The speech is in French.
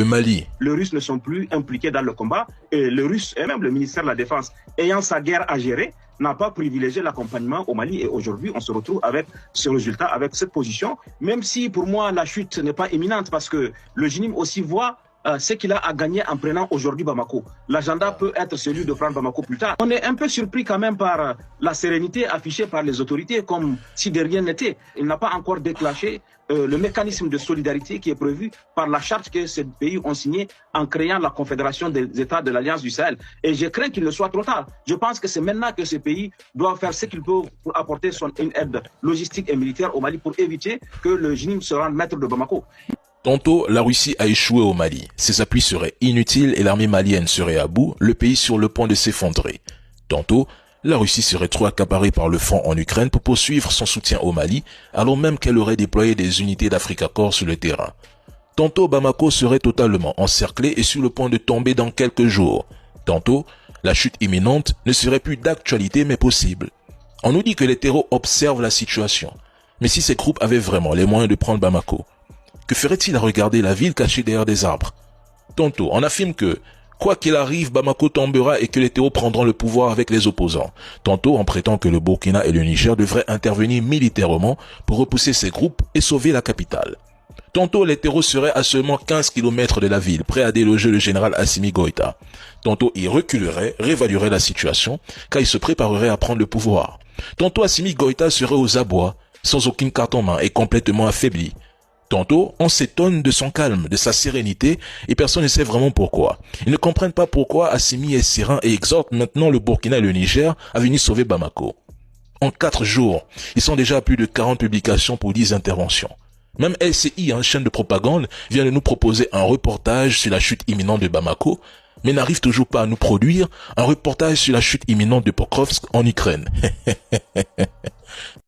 Mali. Les Russes ne sont plus impliqués dans le combat et les Russes et même le ministère de la Défense, ayant sa guerre à gérer, n'a pas privilégié l'accompagnement au Mali. Et aujourd'hui, on se retrouve avec ce résultat, avec cette position, même si pour moi la chute n'est pas imminente parce que le JNIM aussi voit ce qu'il a à gagner en prenant aujourd'hui Bamako. L'agenda peut être celui de prendre Bamako plus tard. On est un peu surpris quand même par la sérénité affichée par les autorités, comme si de rien n'était. Il n'a pas encore déclenché le mécanisme de solidarité qui est prévu par la charte que ces pays ont signée en créant la Confédération des États de l'Alliance du Sahel. Et je crains qu'il ne soit trop tard. Je pense que c'est maintenant que ces pays doivent faire ce qu'ils peuvent pour apporter une aide logistique et militaire au Mali pour éviter que le JNIM se rende maître de Bamako. Tantôt, la Russie a échoué au Mali. Ses appuis seraient inutiles et l'armée malienne serait à bout, le pays sur le point de s'effondrer. Tantôt, la Russie serait trop accaparée par le front en Ukraine pour poursuivre son soutien au Mali, alors même qu'elle aurait déployé des unités d'Africa Corps sur le terrain. Tantôt, Bamako serait totalement encerclé et sur le point de tomber dans quelques jours. Tantôt, la chute imminente ne serait plus d'actualité mais possible. On nous dit que les terreaux observent la situation. Mais si ces groupes avaient vraiment les moyens de prendre Bamako, que ferait-il à regarder la ville cachée derrière des arbres? Tantôt, on affirme que, quoi qu'il arrive, Bamako tombera et que les terreaux prendront le pouvoir avec les opposants. Tantôt, on prétend que le Burkina et le Niger devraient intervenir militairement pour repousser ces groupes et sauver la capitale. Tantôt, les terreaux seraient à seulement 15 km de la ville, prêts à déloger le général Assimi Goïta. Tantôt, il reculerait, réévaluerait la situation, car il se préparerait à prendre le pouvoir. Tantôt, Assimi Goïta serait aux abois, sans aucune carte en main et complètement affaibli. Tantôt, on s'étonne de son calme, de sa sérénité, et personne ne sait vraiment pourquoi. Ils ne comprennent pas pourquoi Assimi est serein et exhorte maintenant le Burkina et le Niger à venir sauver Bamako. En 4 jours, ils sont déjà à plus de 40 publications pour 10 interventions. Même LCI, chaîne de propagande, vient de nous proposer un reportage sur la chute imminente de Bamako, mais n'arrive toujours pas à nous produire un reportage sur la chute imminente de Pokrovsk en Ukraine.